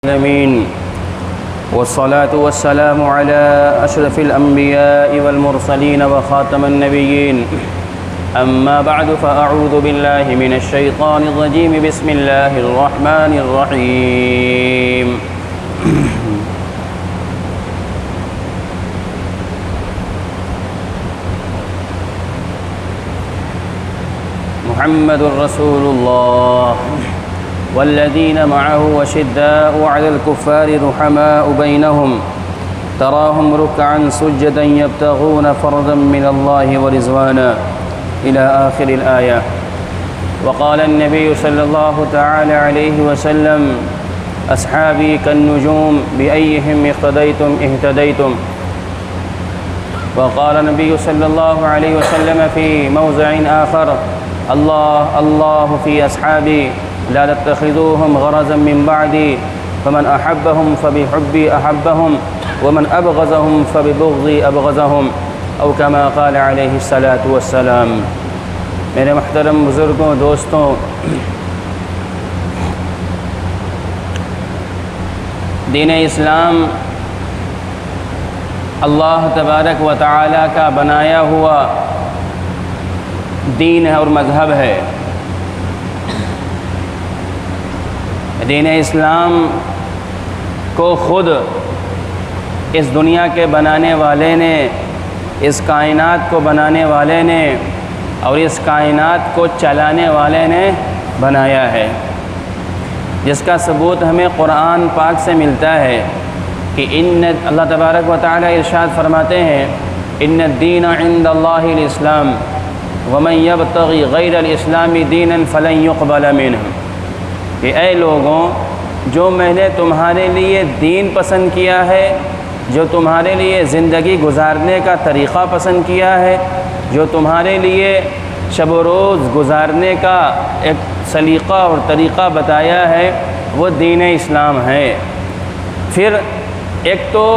العالمين والصلاة والسلام على أشرف الأنبياء والمرسلين وخاتم النبيين أما بعد فأعوذ بالله من الشيطان الرجيم بسم الله الرحمن الرحيم محمد رسول الله والذين معه أشداء على الكفار رحماء بينهم تراهم ركعا سجدا يبتغون فرضا من الله ورضوانا إلى آخر الآية. وقال النبي صلى الله تعالى عليه وسلم أصحابي كالنجوم بأيهم اقتديتم اهتديتم. وقال النبي صلى الله عليه وسلم في موضع آخر الله الله في أصحابي لا تتخذوهم غرضا من بعدي فمن أحبهم فبحبي أحبهم ومن أبغضهم فببغضي أبغضهم أو كما قال عليه الصلاة والسلام. میرے محترم بزرگوں، دوستوں، دین اسلام اللہ تبارک و تعالی کا بنایا ہوا دین ہے اور مذہب ہے. دین اسلام کو خود اس دنیا کے بنانے والے نے، اس کائنات کو بنانے والے نے اور اس کائنات کو چلانے والے نے بنایا ہے، جس کا ثبوت ہمیں قرآن پاک سے ملتا ہے کہ اللہ تبارک و تعالی ارشاد فرماتے ہیں ان الدین عند اللہ الاسلام ومن یبتغی غیر الاسلام دینا فلن یقبل منہ. کہ اے لوگوں، جو میں نے تمہارے لیے دین پسند کیا ہے، جو تمہارے لیے زندگی گزارنے کا طریقہ پسند کیا ہے، جو تمہارے لیے شب و روز گزارنے کا ایک سلیقہ اور طریقہ بتایا ہے، وہ دین اسلام ہے. پھر ایک تو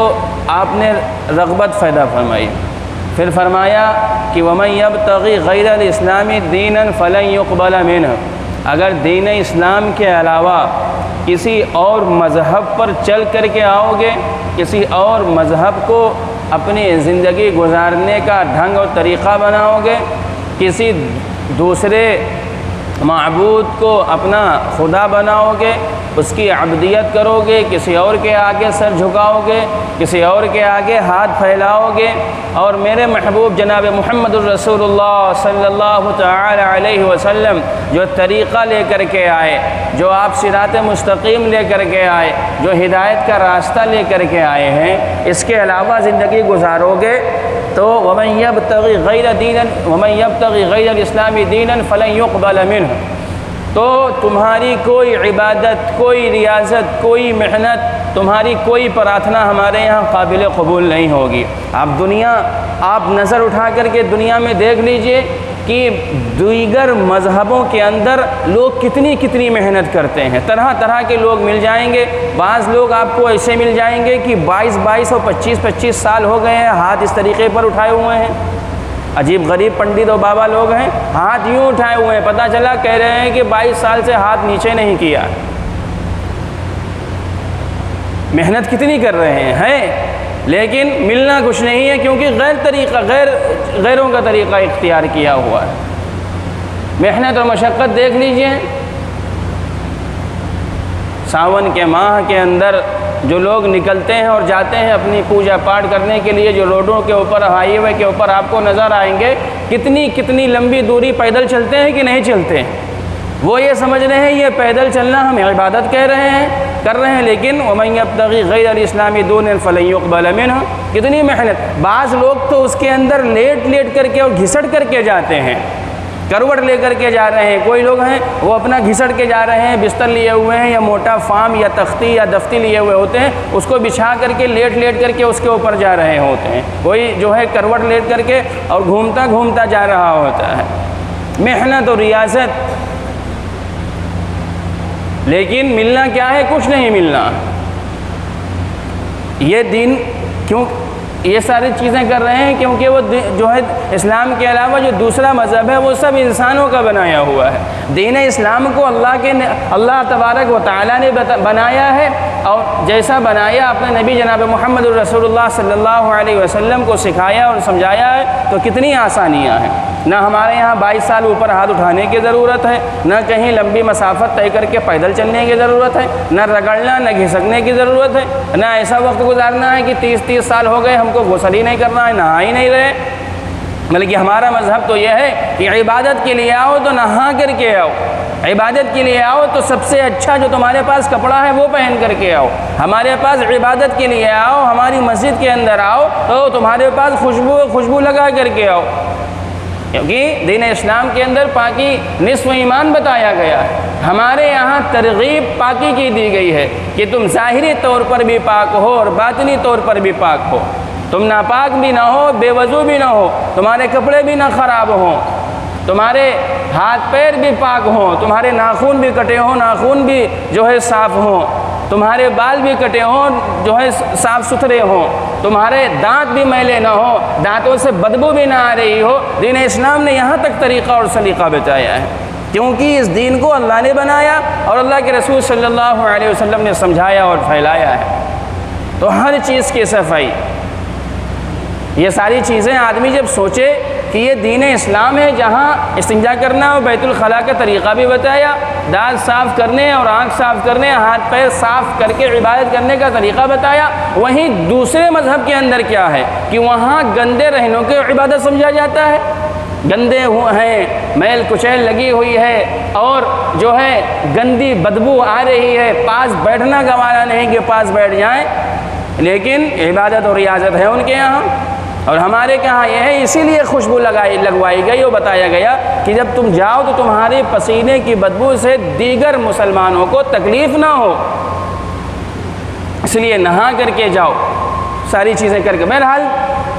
آپ نے رغبت پیدا فرمائی، پھر فرمایا کہ وَمَن يَبْتَغِي غَيْرَ الْإِسْلَامِ دِينًا فَلَن يُقْبَلَ مِنْهُ. اگر دین اسلام کے علاوہ کسی اور مذہب پر چل کر کے آؤ گے، کسی اور مذہب کو اپنی زندگی گزارنے کا ڈھنگ اور طریقہ بناؤ گے، کسی دوسرے معبود کو اپنا خدا بناؤ گے، اس کی عبدیت کرو گے، کسی اور کے آگے سر جھکاؤ گے، کسی اور کے آگے ہاتھ پھیلاؤ گے، اور میرے محبوب جناب محمد الرسول اللہ صلی اللہ تعالی علیہ وسلم جو طریقہ لے کر کے آئے، جو آپ صراط مستقیم لے کر کے آئے، جو ہدایت کا راستہ لے کر کے آئے ہیں، اس کے علاوہ زندگی گزارو گے تو وَمَن يَبْتَغِي غَيْرَ الْإِسْلَامِ دِينًا فَلَن يُقْبَلَ مِنْهُ. تو تمہاری کوئی عبادت، کوئی ریاضت، کوئی محنت، تمہاری کوئی پرارتھنا ہمارے یہاں قابل قبول نہیں ہوگی. آپ نظر اٹھا کر کے دنیا میں دیکھ لیجئے کہ دیگر مذہبوں کے اندر لوگ کتنی محنت کرتے ہیں. طرح طرح کے لوگ مل جائیں گے. بعض لوگ آپ کو ایسے مل جائیں گے کہ 22 اور 25 سال ہو گئے ہیں، ہاتھ اس طریقے پر اٹھائے ہوئے ہیں. عجیب غریب پنڈت اور بابا لوگ ہیں، ہاتھ یوں اٹھائے ہوئے ہیں، پتہ چلا کہہ رہے ہیں کہ 22 سال سے ہاتھ نیچے نہیں کیا. محنت کتنی کر رہے ہیں لیکن ملنا کچھ نہیں ہے، کیونکہ غیروں کا طریقہ اختیار کیا ہوا ہے. محنت اور مشقت دیکھ لیجئے. ساون کے ماہ کے اندر جو لوگ نکلتے ہیں اور جاتے ہیں اپنی پوجا پاٹ کرنے کے لیے، جو روڈوں کے اوپر، ہائی وے کے اوپر آپ کو نظر آئیں گے، کتنی لمبی دوری پیدل چلتے ہیں کہ نہیں چلتے ہیں. وہ یہ سمجھ رہے ہیں یہ پیدل چلنا ہم عبادت کر رہے ہیں، لیکن وَمَن يَبْتَغِي غَيْرَ الْإِسْلَامِ دِينًا فَلَن يُقْبَلَ مِنْهُ. کتنی محنت. بعض لوگ تو اس کے اندر لیٹ کر کے اور گھسٹ کر کے جاتے ہیں، کروٹ لے کر کے جا رہے ہیں. کوئی لوگ ہیں وہ اپنا گھسٹ کے جا رہے ہیں، بستر لیے ہوئے ہیں یا موٹا فام یا تختی یا دفتی لیے ہوئے ہوتے ہیں، اس کو بچھا کر کے لیٹ کر کے اس کے اوپر جا رہے ہوتے ہیں. کوئی جو ہے کروٹ لیٹ کر کے اور گھومتا جا رہا ہوتا ہے. محنت اور ریاضت، لیکن ملنا کیا ہے؟ کچھ نہیں ملنا. یہ دین کیوں یہ ساری چیزیں کر رہے ہیں کیونکہ وہ جو ہے اسلام کے علاوہ جو دوسرا مذہب ہے وہ سب انسانوں کا بنایا ہوا ہے۔ دین اسلام کو اللہ تبارک و تعالیٰ نے بنایا ہے، اور جیسا بنایا اپنے نبی جناب محمد الرسول اللہ صلی اللہ علیہ وسلم کو سکھایا اور سمجھایا ہے، تو کتنی آسانیاں ہیں۔ نہ ہمارے یہاں 22 سال اوپر ہاتھ اٹھانے کی ضرورت ہے، نہ کہیں لمبی مسافت طے کر کے پیدل چلنے کی ضرورت ہے، نہ رگڑنا نہ گھسکنے کی ضرورت ہے، نہ ایسا وقت گزارنا ہے کہ 30 سال ہو گئے ہم کو غسل ہی نہیں کرنا ہے، نہا ہی نہیں رہے۔ بلکہ ہمارا مذہب تو یہ ہے کہ عبادت کے لیے آؤ تو نہا کر کے آؤ، عبادت کے لیے آؤ تو سب سے اچھا جو تمہارے پاس کپڑا ہے وہ پہن کر کے آؤ، ہمارے پاس عبادت کے لیے آؤ، ہماری مسجد کے اندر آؤ تو تمہارے پاس خوشبو لگا کر کے آؤ، کیونکہ دین اسلام کے اندر پاکی نصف ایمان بتایا گیا ہے۔ ہمارے یہاں ترغیب پاکی کی دی گئی ہے کہ تم ظاہری طور پر بھی پاک ہو اور باطنی طور پر بھی پاک ہو، تم ناپاک بھی نہ ہو، بے وضو بھی نہ ہو، تمہارے کپڑے بھی نہ خراب ہوں، تمہارے ہاتھ پیر بھی پاک ہوں، تمہارے ناخن بھی کٹے ہوں، ناخن بھی جو ہے صاف ہوں، تمہارے بال بھی کٹے ہوں جو ہے صاف ستھرے ہوں، تمہارے دانت بھی میلے نہ ہوں، دانتوں سے بدبو بھی نہ آ رہی ہو۔ دین اسلام نے یہاں تک طریقہ اور سلیقہ بتایا ہے، کیونکہ اس دین کو اللہ نے بنایا اور اللہ کے رسول صلی اللہ علیہ وسلم نے سمجھایا اور پھیلایا ہے۔ تو ہر چیز کی صفائی، یہ ساری چیزیں آدمی جب سوچے کہ یہ دین اسلام ہے، جہاں استنجا کرنا اور بیت الخلاء کا طریقہ بھی بتایا، دانت صاف کرنے اور آنکھ صاف کرنے، ہاتھ پیر صاف کر کے عبادت کرنے کا طریقہ بتایا، وہیں دوسرے مذہب کے اندر کیا ہے کہ وہاں گندے رہنوں کی عبادت سمجھا جاتا ہے، گندے ہیں، میل کچیل لگی ہوئی ہے اور جو ہے گندی بدبو آ رہی ہے، پاس بیٹھنا گوارا نہیں کہ پاس بیٹھ جائیں، لیکن عبادت اور ریاضت ہے ان کے یہاں، اور ہمارے کہاں یہ ہے، اسی لیے خوشبو لگوائی گئی اور بتایا گیا کہ جب تم جاؤ تو تمہارے پسینے کی بدبو سے دیگر مسلمانوں کو تکلیف نہ ہو، اس لیے نہا کر کے جاؤ، ساری چیزیں کر کے۔ بہرحال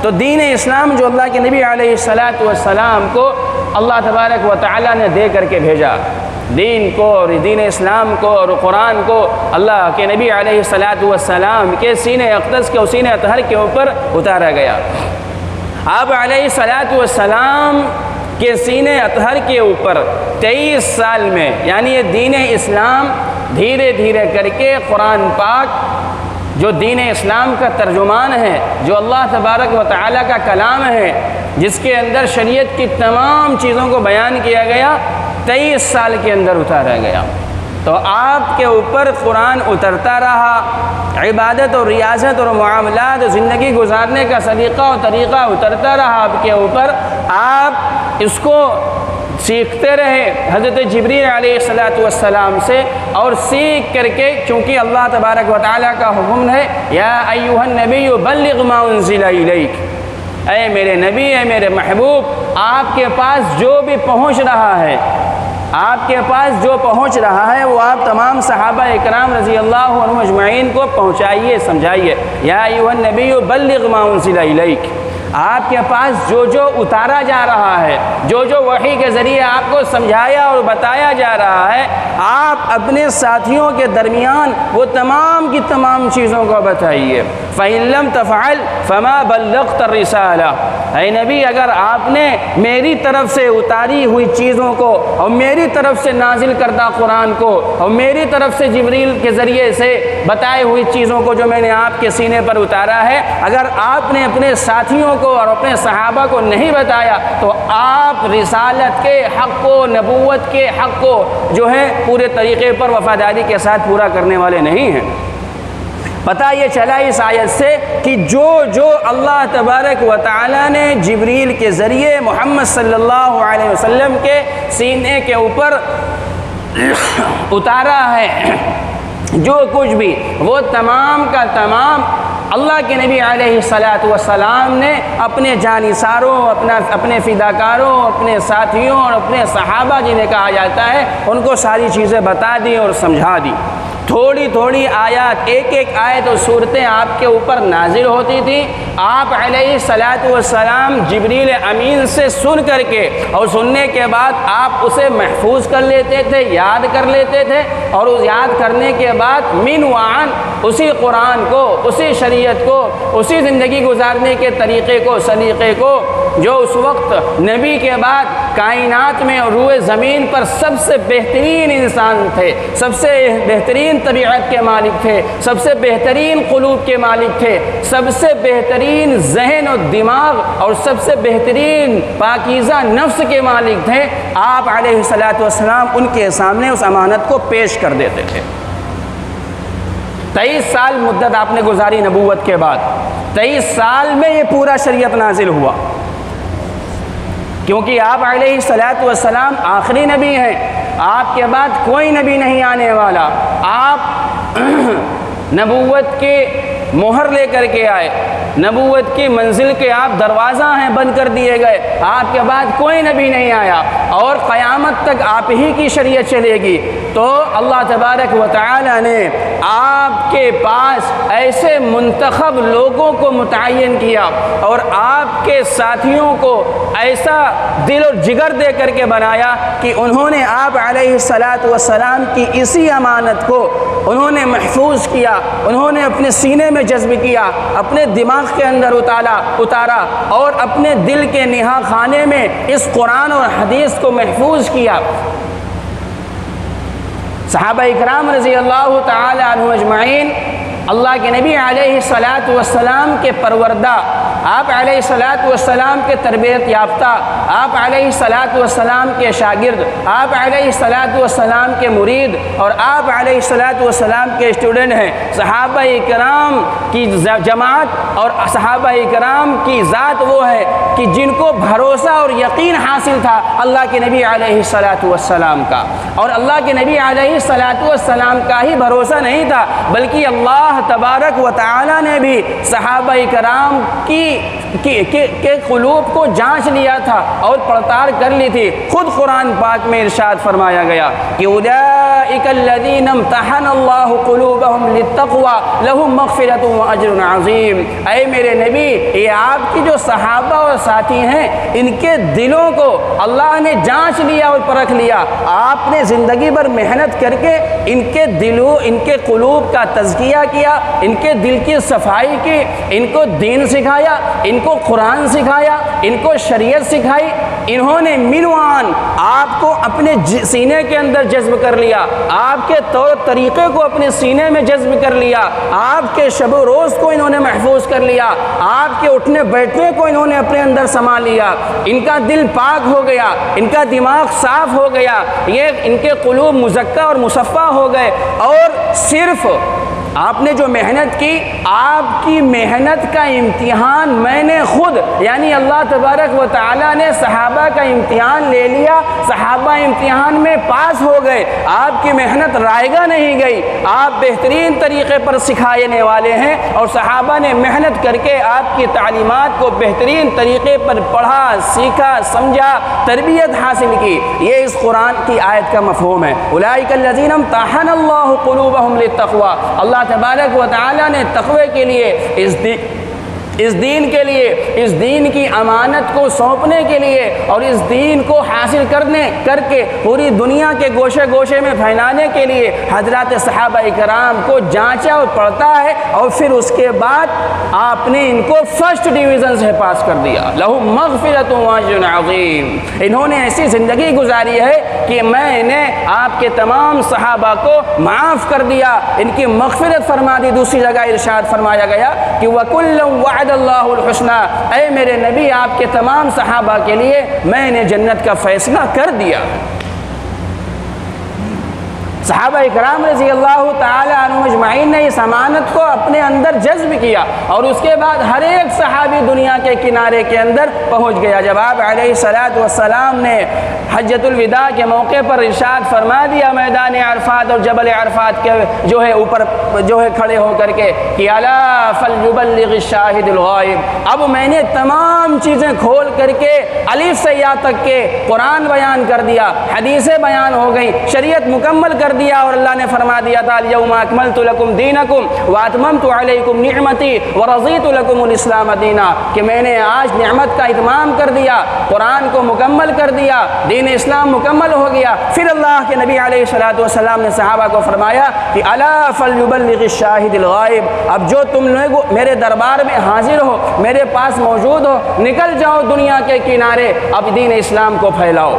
تو دین اسلام جو اللہ کے نبی علیہ السلام کو اللہ تبارک و تعالیٰ نے دے کر کے بھیجا، دین کو اور دین اسلام کو اور قرآن کو اللہ کے نبی علیہ السلام کے سینہ اقدس کے سینہ اطہر کے اوپر اتارا گیا۔ آپ علیہ السلام کے سینہ اطہر کے اوپر 23 سال میں، یعنی یہ دین اسلام دھیرے دھیرے کر کے قرآن پاک جو دین اسلام کا ترجمان ہے، جو اللہ تبارک و تعالیٰ کا کلام ہے، جس کے اندر شریعت کی تمام چیزوں کو بیان کیا گیا، 23 سال کے اندر اتارا گیا۔ تو آپ کے اوپر قرآن اترتا رہا، عبادت اور ریاضت اور معاملات زندگی گزارنے کا سلیقہ اور طریقہ اترتا رہا آپ کے اوپر، آپ اس کو سیکھتے رہے حضرت جبریل علیہ السلام سے، اور سیکھ کر کے، چونکہ اللہ تبارک و تعالیٰ کا حکم ہے یا ایھا النبی بلغ ما انزل الیک، اے میرے نبی، اے میرے محبوب، آپ کے پاس جو بھی پہنچ رہا ہے، آپ کے پاس جو پہنچ رہا ہے وہ آپ تمام صحابہ اکرام رضی اللہ عنہم اجمعین کو پہنچائیے، سمجھائیے۔ یا ایھا النبی بلغ ما انزل الیک، آپ کے پاس جو جو اتارا جا رہا ہے، جو جو وحی کے ذریعے آپ کو سمجھایا اور بتایا جا رہا ہے، آپ اپنے ساتھیوں کے درمیان وہ تمام کی تمام چیزوں کو بتائیے۔ فَإِن لَمْ تَفْعَلْ فَمَا بَلَّغْتَ الرِّسَالَةَ، اے نبی اگر آپ نے میری طرف سے اتاری ہوئی چیزوں کو اور میری طرف سے نازل کردہ قرآن کو اور میری طرف سے جبریل کے ذریعے سے بتائی ہوئی چیزوں کو جو میں نے آپ کے سینے پر اتارا ہے، اگر آپ نے اپنے ساتھیوں کو اور اپنے صحابہ کو نہیں بتایا تو آپ رسالت کے حق کو، نبوت کے حق کو جو ہے پورے طریقے پر وفاداری کے ساتھ پورا کرنے والے نہیں ہیں۔ پتہ یہ چلا اس آیت سے کہ جو اللہ تبارک و تعالیٰ نے جبریل کے ذریعے محمد صلی اللہ علیہ وسلم کے سینے کے اوپر اتارا ہے، جو کچھ بھی، وہ تمام کا تمام اللہ کے نبی علیہ السلام نے اپنے جانثاروں، اپنے فداکاروں، اپنے ساتھیوں اور اپنے صحابہ جنہیں کہا جاتا ہے، ان کو ساری چیزیں بتا دی اور سمجھا دی۔ تھوڑی تھوڑی آیات، ایک ایک آیت اور صورتیں آپ کے اوپر نازل ہوتی تھی، آپ علیہ السلام جبریل امین سے سن کر کے اور سننے کے بعد آپ اسے محفوظ کر لیتے تھے، یاد کر لیتے تھے، اور اس یاد کرنے کے بعد من وعن اسی قرآن کو، اسی شریعت کو، اسی زندگی گزارنے کے طریقے کو، سلیقے کو جو اس وقت نبی کے بعد کائنات میں اور روئے زمین پر سب سے بہترین انسان تھے، سب سے بہترین طبیعت کے مالک تھے، سب سے بہترین قلوب کے مالک تھے، سب سے بہترین ذہن و دماغ اور سب سے بہترین پاکیزہ نفس کے مالک تھے، آپ علیہ الصلاۃ والسلام ان کے سامنے اس امانت کو پیش کر دیتے تھے۔ 23 سال مدت آپ نے گزاری نبوت کے بعد، 23 سال میں یہ پورا شریعت نازل ہوا، کیونکہ آپ علیہ الصلاۃ والسلام آخری نبی ہیں، آپ کے بعد کوئی نبی نہیں آنے والا۔ آپ نبوت کے مہر لے کر کے آئے، نبوت کی منزل کے آپ دروازہ ہیں، بند کر دیے گئے، آپ کے بعد کوئی نبی نہیں آیا اور قیامت تک آپ ہی کی شریعت چلے گی۔ تو اللہ تبارک و تعالی نے آپ کے پاس ایسے منتخب لوگوں کو متعین کیا اور آپ کے ساتھیوں کو ایسا دل اور جگر دے کر کے بنایا کہ انہوں نے آپ علیہ الصلاۃ والسلام کی اسی امانت کو انہوں نے محفوظ کیا، انہوں نے اپنے سینے میں جذب کیا، اپنے دماغ کے اندر اتارا اور اپنے دل کے نہا خانے میں اس قرآن اور حدیث کو محفوظ کیا۔ صحابہ اکرام رضی اللہ تعالی عنہ اجمعین اللہ کے نبی علیہ الصلاۃ والسلام کے پروردہ، آپ علیہ الصلاۃ والسلام کے تربیت یافتہ، آپ علیہ الصلاۃ والسلام کے شاگرد، آپ علیہ الصلاۃ والسلام کے مرید اور آپ علیہ الصلاۃ والسلام کے اسٹوڈنٹ ہیں۔ صحابہ اکرام کی جماعت اور صحابہ اکرام کی ذات وہ ہے کہ جن کو بھروسہ اور یقین حاصل تھا اللہ کے نبی علیہ الصلاۃ والسلام کا، اور اللہ کے نبی علیہ الصلاۃ والسلام کا ہی بھروسہ نہیں تھا بلکہ اللہ تبارک و تعالی نے بھی صحابہ کرام کے قلوب کو جانچ لیا تھا اور پڑتال کر لی تھی۔ خود قرآن پاک میں ارشاد فرمایا گیا کہ اولئک الذین امتحن اللہ قلوبہم للتقوی لہم مغفرۃ واجر عظیم۔ اے میرے نبی، یہ آپ کی جو صحابہ اور ساتھی ہیں ان کے دلوں کو اللہ نے جانچ لیا اور پرکھ لیا۔ آپ نے زندگی بھر محنت کر کے ان کے دلوں، ان کے قلوب کا تزکیہ کیا، ان کے دل کی صفائی کی، ان کو دین سکھایا، ان کو قرآن سکھایا، ان کو شریعت سکھائی۔ انہوں نے منوان آپ کو اپنے سینے کے اندر جذب کر لیا، آپ کے طور طریقے کو اپنے سینے میں جذب کر لیا، آپ کے شب و روز کو انہوں نے محفوظ کر لیا، آپ کے اٹھنے بیٹھنے کو انہوں نے اپنے اندر سما لیا۔ ان کا دل پاک ہو گیا، ان کا دماغ صاف ہو گیا، یہ ان کے قلوب مزکہ اور مصفہ ہو گئے۔ اور صرف آپ نے جو محنت کی، آپ کی محنت کا امتحان میں نے خود یعنی اللہ تبارک و تعالیٰ نے صحابہ کا امتحان لے لیا، صحابہ امتحان میں پاس ہو گئے، آپ کی محنت رائگاں نہیں گئی، آپ بہترین طریقے پر سکھانے والے ہیں اور صحابہ نے محنت کر کے آپ کی تعلیمات کو بہترین طریقے پر پڑھا، سیکھا، سمجھا، تربیت حاصل کی۔ یہ اس قرآن کی آیت کا مفہوم ہے۔ اولئک الذین امتحن اللہ قلوبہم للتقوی، اللہ تبارک و تعالی نے تقوی کے لیے اس دین کے لیے، اس دین کی امانت کو سونپنے کے لیے اور اس دین کو حاصل کر کے پوری دنیا کے گوشے گوشے میں پھیلانے کے لیے حضرات صحابہ کرام کو جانچا اور پڑھتا ہے اور پھر اس کے بعد آپ نے ان کو فرسٹ ڈویژن سے پاس کر دیا۔ لہم مغفرۃ واجر عظیم۔ انہوں نے ایسی زندگی گزاری ہے کہ میں نے آپ کے تمام صحابہ کو معاف کر دیا، ان کی مغفرت فرما دی۔ دوسری جگہ ارشاد فرمایا گیا کہ وَكُلًّا وَعَدَ اللہ الحسنى، اے میرے نبی آپ کے تمام صحابہ کے لیے میں نے جنت کا فیصلہ کر دیا۔ صحابہ اکرام رضی اللہ تعالی عنہ اجمعین نے اس امانت کو اپنے اندر جذب کیا اور اس کے بعد ہر ایک صحابی دنیا کے کنارے کے اندر پہنچ گیا۔ جب آپ علیہ الصلاۃ والسلام نے حجۃ الوداع کے موقع پر ارشاد فرما دیا میدان عرفات اور جبل عرفات کے اوپر کھڑے ہو کر کے کہ الا فلیبلغ الشاہد الغائب، اب میں نے تمام چیزیں کھول کر کے الف سے یا تک کے قرآن بیان کر دیا، حدیثیں بیان ہو گئی، شریعت مکمل کر دیا اور اللہ نے فرما دیا تھا الیوم اکملت لکم دینکم واتممت علیکم نعمتی ورضیت لکم الاسلام دینا، کہ میں نے آج نعمت کا اتمام کر دیا، قرآن کو مکمل کر دیا، دین اسلام مکمل ہو گیا۔ پھر اللہ کے نبی علیہ الصلوۃ والسلام نے صحابہ کو فرمایا کہ الا فلیبلغ الشاہد الغائب، اب جو تم لوگ میرے دربار میں حاضر ہو، میرے پاس موجود ہو، نکل جاؤ دنیا کے کنارے، اب دین اسلام کو پھیلاؤ۔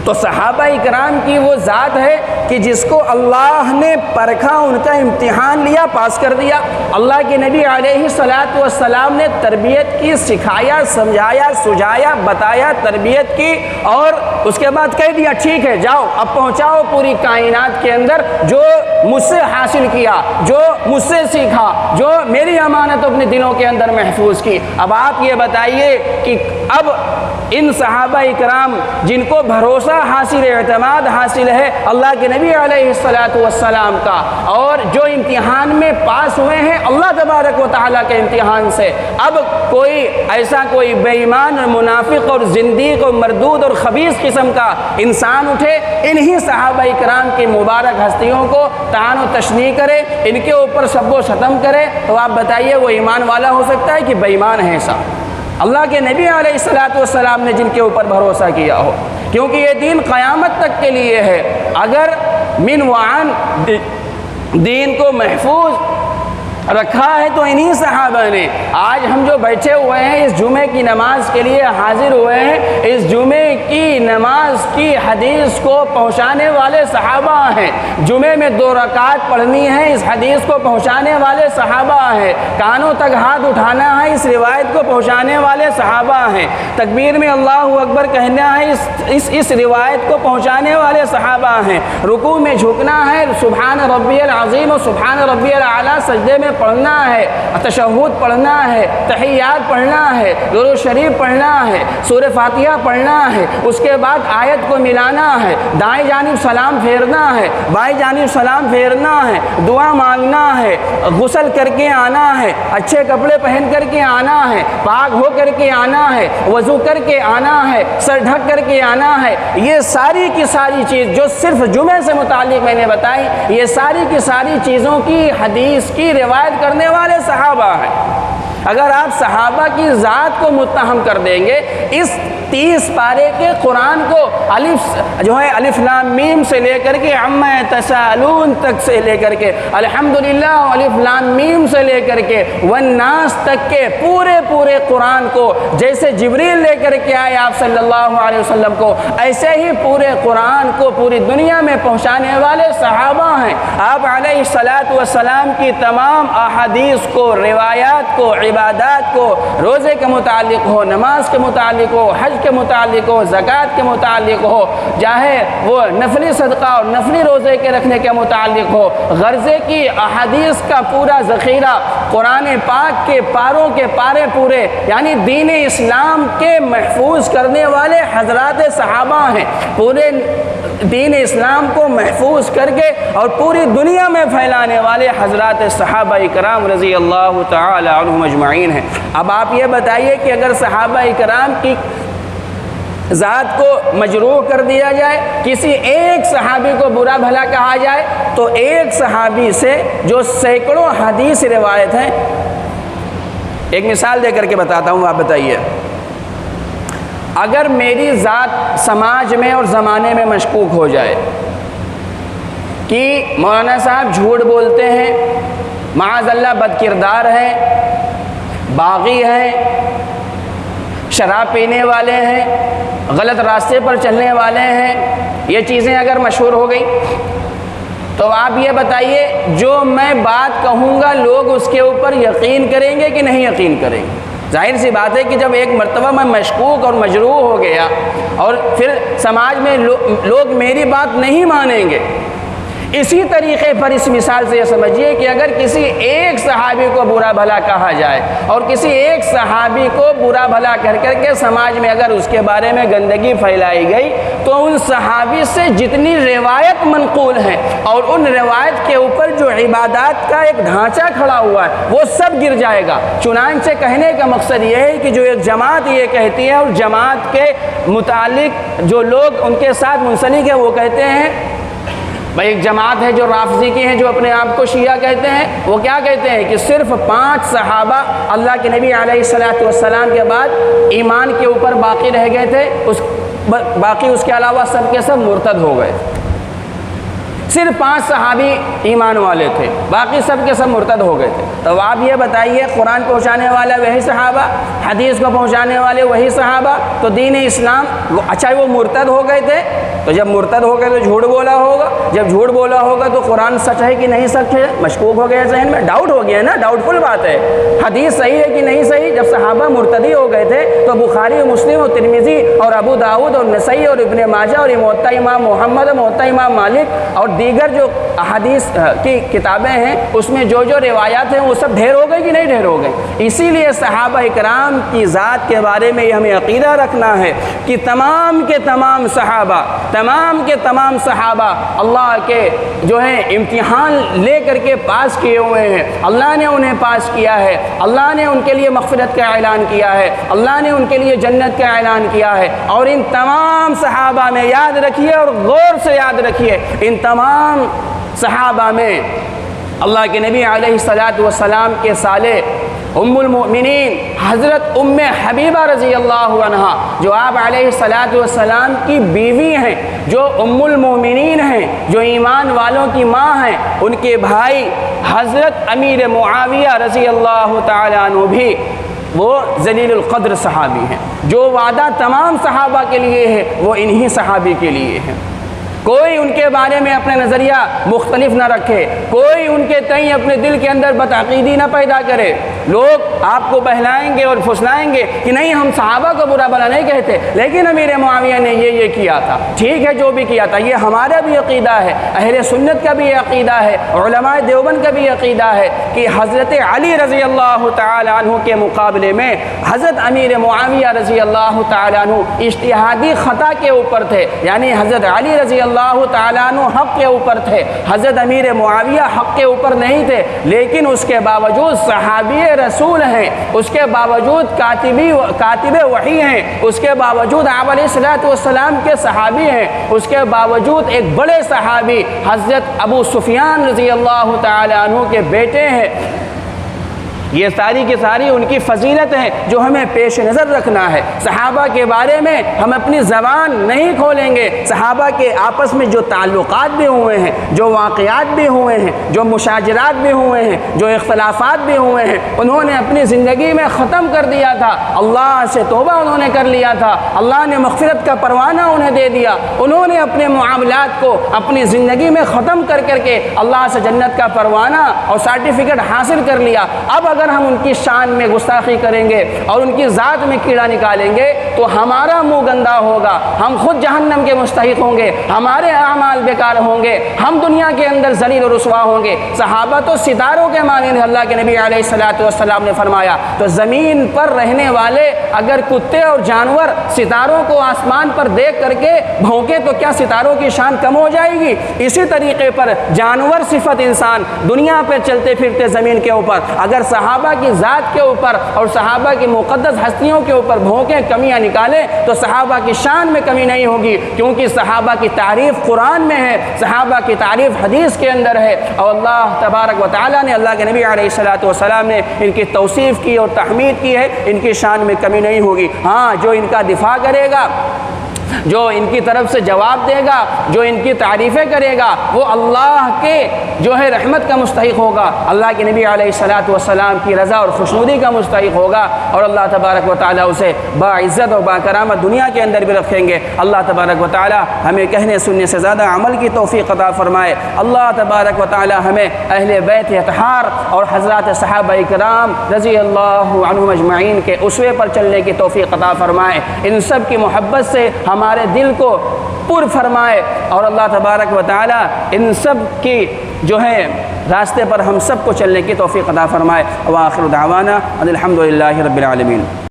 تو صحابہ اکرام کی وہ ذات ہے کہ جس کو اللہ نے پرکھا، ان کا امتحان لیا، پاس کر دیا۔ اللہ کے نبی علیہ الصلوۃ والسلام نے تربیت کی، سکھایا، سمجھایا، سجھایا، بتایا، تربیت کی، اور اس کے بعد کہہ دیا ٹھیک ہے جاؤ اب پہنچاؤ پوری کائنات کے اندر جو مجھ سے حاصل کیا، جو مجھ سے سیکھا، جو میری امانت اپنے دلوں کے اندر محفوظ کی۔ اب آپ یہ بتائیے کہ اب ان صحابہ اکرام جن کو بھروسہ حاصل، اعتماد حاصل ہے اللہ کے نبی علیہ الصلوۃ والسلام کا، اور جو امتحان میں پاس ہوئے ہیں اللہ تبارک و تعالیٰ کے امتحان سے، اب کوئی ایسا کوئی بے ایمان اور منافق اور زندیق اور مردود اور خبیث قسم کا انسان اٹھے، انہی صحابہ اکرام کی مبارک ہستیوں کو طعن و تشنیع کرے، ان کے اوپر سب و شتم کرے، تو آپ بتائیے وہ ایمان والا ہو سکتا ہے کہ بے ایمان ہے ایسا؟ اللہ کے نبی علیہ الصلوۃ والسلام نے جن کے اوپر بھروسہ کیا ہو، کیونکہ یہ دین قیامت تک کے لیے ہے۔ اگر من وعن دین کو محفوظ رکھا ہے تو انہی صحابہ نے۔ آج ہم جو بیٹھے ہوئے ہیں اس جمعے کی نماز کے لیے حاضر ہوئے ہیں، اس جمعے کی نماز کی حدیث کو پہنچانے والے صحابہ ہیں، جمعے میں 2 رکعت پڑھنی ہے اس حدیث کو پہنچانے والے صحابہ ہیں، کانوں تک ہاتھ اٹھانا ہے اس روایت کو پہنچانے والے صحابہ ہیں، تکبیر میں اللہ اکبر کہنا ہے اس روایت کو پہنچانے والے صحابہ ہیں، رکوع میں جھکنا ہے، سبحان ربی العظیم و سبحان ربی الاعلیٰ سجدے میں پڑھنا ہے، تشہد پڑھنا ہے، تحیات پڑھنا ہے، درود شریف پڑھنا ہے، سورہ فاتحہ پڑھنا ہے، اس کے بعد آیت کو ملانا ہے، دائیں جانب سلام پھیرنا ہے، بائیں جانب سلام پھیرنا ہے، دعا مانگنا ہے، غسل کر کے آنا ہے، اچھے کپڑے پہن کر کے آنا ہے، پاک ہو کر کے آنا ہے، وضو کر کے آنا ہے، سر ڈھک کر کے آنا ہے۔ یہ ساری کی ساری چیز جو صرف جمعے سے متعلق میں نے بتائی، یہ ساری کی ساری چیزوں کی حدیث کی روایت کرنے والے صحابہ ہیں۔ اگر آپ صحابہ کی ذات کو متہم کر دیں گے، اس 30 پارے کے قرآن کو الف لام میم سے لے کر کے عما یتساءلون تک سے لے کر کے الحمدللہ الف لام میم سے لے کر کے والناس تک کے پورے قرآن کو جیسے جبریل لے کر کے آئے آپ صلی اللہ علیہ وسلم کو، ایسے ہی پورے قرآن کو پوری دنیا میں پہنچانے والے صحابہ ہیں۔ آپ علیہ الصلوۃ والسلام کی تمام احادیث کو، روایات کو، عبادات کو، روزے کے متعلق ہو، نماز کے متعلق ہو، حج کے متعلق ہو، زکوٰۃ کے متعلق ہو، چاہے وہ نفلی صدقہ اور نفلی روزے کے رکھنے کے متعلق ہو، غرضے کی احادیث کا پورا ذخیرہ قرآن پاک کے پاروں کے پارے پورے، یعنی دین اسلام کے محفوظ کرنے والے حضرات صحابہ ہیں۔ پورے دین اسلام کو محفوظ کر کے اور پوری دنیا میں پھیلانے والے حضرات صحابہ اکرام رضی اللہ تعالی عنہم اجمعین ہیں۔ اب آپ یہ بتائیے کہ اگر صحابہ اکرام کی ذات کو مجروح کر دیا جائے، کسی ایک صحابی کو برا بھلا کہا جائے، تو ایک صحابی سے جو سینکڑوں حدیث روایت ہیں، ایک مثال دے کر کے بتاتا ہوں، آپ بتائیے اگر میری ذات سماج میں اور زمانے میں مشکوک ہو جائے کہ مولانا صاحب جھوٹ بولتے ہیں، معاذ اللہ بد کردار ہیں، باغی ہیں، شراب پینے والے ہیں، غلط راستے پر چلنے والے ہیں، یہ چیزیں اگر مشہور ہو گئی تو آپ یہ بتائیے جو میں بات کہوں گا لوگ اس کے اوپر یقین کریں گے کہ نہیں یقین کریں گے؟ ظاہر سی بات ہے کہ جب ایک مرتبہ میں مشکوک اور مجروح ہو گیا اور پھر سماج میں لوگ میری بات نہیں مانیں گے۔ اسی طریقے پر اس مثال سے یہ سمجھیے کہ اگر کسی ایک صحابی کو برا بھلا کہا جائے اور کسی ایک صحابی کو برا بھلا کر کر کے سماج میں اگر اس کے بارے میں گندگی پھیلائی گئی تو ان صحابی سے جتنی روایت منقول ہیں اور ان روایت کے اوپر جو عبادات کا ایک ڈھانچہ کھڑا ہوا ہے وہ سب گر جائے گا۔ چنانچہ کہنے کا مقصد یہ ہے کہ جو ایک جماعت یہ کہتی ہے اور جماعت کے متعلق جو لوگ ان کے ساتھ منسلک ہیں وہ کہتے ہیں بھائی ایک جماعت ہے جو رافضی کی ہیں، جو اپنے آپ کو شیعہ کہتے ہیں، وہ کیا کہتے ہیں کہ صرف 5 صحابہ اللہ کے نبی علیہ الصلوۃ والسلام کے بعد ایمان کے اوپر باقی رہ گئے تھے، باقی اس کے علاوہ سب کے سب مرتد ہو گئے۔ صرف 5 صحابی ایمان والے تھے، باقی سب کے سب مرتد ہو گئے تھے۔ تو آپ یہ بتائیے، قرآن پہنچانے والا وہی صحابہ، حدیث کو پہنچانے والے وہی صحابہ، تو دین اسلام اچھا وہ مرتد ہو گئے تھے، تو جب مرتد ہو گئے تو جھوٹ بولا ہوگا، جب جھوٹ بولا ہوگا تو قرآن سچ ہے کہ نہیں سچ ہے، مشکوک ہو گیا ذہن میں، ڈاؤٹ ہو گیا نا، ڈاؤٹ فل بات ہے، حدیث صحیح ہے کہ نہیں صحیح۔ جب صحابہ مرتدی ہو گئے تھے تو بخاری و مسلم و ترمذی اور ابو داؤد اور نسائی اور ابن ماجہ اور موطا امام محمد، موطا امام مالک اور دیگر جو احادیث کی کتابیں ہیں، اس میں جو جو روایات ہیں وہ سب ڈھیر ہو گئی کہ نہیں ڈھیر ہو گئی۔ اسی لیے صحابہ اکرام کی ذات کے بارے میں یہ ہمیں عقیدہ رکھنا ہے کہ تمام کے تمام صحابہ اللہ کے جو ہے امتحان لے کر کے پاس کیے ہوئے ہیں، اللہ نے انہیں پاس کیا ہے، اللہ نے ان کے لیے مغفرت کا اعلان کیا ہے، اللہ نے ان کے لیے جنت کا اعلان کیا ہے۔ اور ان تمام صحابہ میں یاد رکھیے اور غور سے یاد رکھیے، ان تمام صحابہ میں اللہ کے نبی علیہ الصلوۃ والسلام کے سالے ام المؤمنین حضرت ام حبیبہ رضی اللہ عنہا، جو آپ علیہ الصلوۃ والسلام کی بیوی ہیں، جو ام المؤمنین ہیں، جو ایمان والوں کی ماں ہیں، ان کے بھائی حضرت امیر معاویہ رضی اللہ تعالیٰ عنہ بھی وہ ذلیل القدر صحابی ہیں۔ جو وعدہ تمام صحابہ کے لیے ہے وہ انہی صحابی کے لیے ہے۔ کوئی ان کے بارے میں اپنا نظریہ مختلف نہ رکھے، کوئی ان کے تئیں اپنے دل کے اندر بدعقیدی نہ پیدا کرے۔ لوگ آپ کو بہلائیں گے اور پھسلائیں گے کہ نہیں ہم صحابہ کو برا بھلا نہیں کہتے، لیکن امیر معاویہ نے یہ کیا تھا، ٹھیک ہے جو بھی کیا تھا، یہ ہمارا بھی عقیدہ ہے، اہل سنت کا بھی عقیدہ ہے، علماء دیوبند کا بھی عقیدہ ہے کہ حضرت علی رضی اللہ تعالی عنہ کے مقابلے میں حضرت امیر معاویہ رضی اللہ تعالی عنہ اجتہادی خطا کے اوپر تھے، یعنی حضرت علی رضی اللہ تعالیٰ عنہ حق کے اوپر تھے، حضرت امیر معاویہ حق کے اوپر نہیں تھے، لیکن اس کے باوجود صحابی رسول ہیں، اس کے باوجود کاتب وحی ہیں، اس کے باوجود آپ علیہ الصلوۃ والسلام کے صحابی ہیں، اس کے باوجود ایک بڑے صحابی حضرت ابو سفیان رضی اللہ تعالیٰ عنہ کے بیٹے ہیں۔ یہ ساری کی ساری ان کی فضیلت ہیں جو ہمیں پیش نظر رکھنا ہے۔ صحابہ کے بارے میں ہم اپنی زبان نہیں کھولیں گے، صحابہ کے آپس میں جو تعلقات بھی ہوئے ہیں، جو واقعات بھی ہوئے ہیں، جو مشاجرات بھی ہوئے ہیں، جو اختلافات بھی ہوئے ہیں، انہوں نے اپنی زندگی میں ختم کر دیا تھا، اللہ سے توبہ انہوں نے کر لیا تھا، اللہ نے مغفرت کا پروانہ انہیں دے دیا، انہوں نے اپنے معاملات کو اپنی زندگی میں ختم کر کے اللہ سے جنت کا پروانہ اور سرٹیفکیٹ حاصل کر لیا۔ اب اگر ہم ان کی شان میں گستاخی کریں گے اور ان کی ذات میں کیڑا نکالیں گے تو ہمارا منہ گندا ہوگا، ہم خود جہنم کے مستحق ہوں گے، ہمارے اعمال بیکار ہوں گے، ہم دنیا کے اندر ذلیل و رسوا ہوں گے۔ صحابہ تو ستاروں کے مانند اللہ کے نبی علیہ الصلوۃ والسلام نے فرمایا، تو زمین پر رہنے والے اگر کتے اور جانور ستاروں کو آسمان پر دیکھ کر کے بھونکے تو کیا ستاروں کی شان کم ہو جائے گی؟ اسی طریقے پر جانور صفت انسان دنیا پہ چلتے پھرتے زمین کے اوپر اگر صحابہ کی ذات کے اوپر اور صحابہ کی مقدس ہستیوں کے اوپر بھونکیں، کمیاں نکالیں، تو صحابہ کی شان میں کمی نہیں ہوگی، کیونکہ صحابہ کی تعریف قرآن میں ہے، صحابہ کی تعریف حدیث کے اندر ہے، اور اللہ تبارک و تعالیٰ نے، اللہ کے نبی علیہ الصلوۃ والسلام نے ان کی توصیف کی اور تحمید کی ہے، ان کی شان میں کمی نہیں ہوگی۔ ہاں، جو ان کا دفاع کرے گا، جو ان کی طرف سے جواب دے گا، جو ان کی تعریفیں کرے گا، وہ اللہ کے جو ہے رحمت کا مستحق ہوگا، اللہ کے نبی علیہ الصلوۃ والسلام کی رضا اور خوشنودی کا مستحق ہوگا، اور اللہ تبارک و تعالیٰ اسے باعزت اور باکرامت دنیا کے اندر بھی رکھیں گے۔ اللہ تبارک و تعالیٰ ہمیں کہنے سننے سے زیادہ عمل کی توفیق عطا فرمائے۔ اللہ تبارک و تعالیٰ ہمیں اہل بیت اطہار اور حضرات صحابہ کرام رضی اللہ عنہم اجمعین کے اسوے پر چلنے کی توفیق عطا فرمائے، ان سب کی محبت سے ہمارے دل کو پر فرمائے، اور اللہ تبارک و تعالی ان سب کی جو ہے راستے پر ہم سب کو چلنے کی توفیق عطا فرمائے۔ وآخر دعوانا ان الحمد للہ رب العالمین۔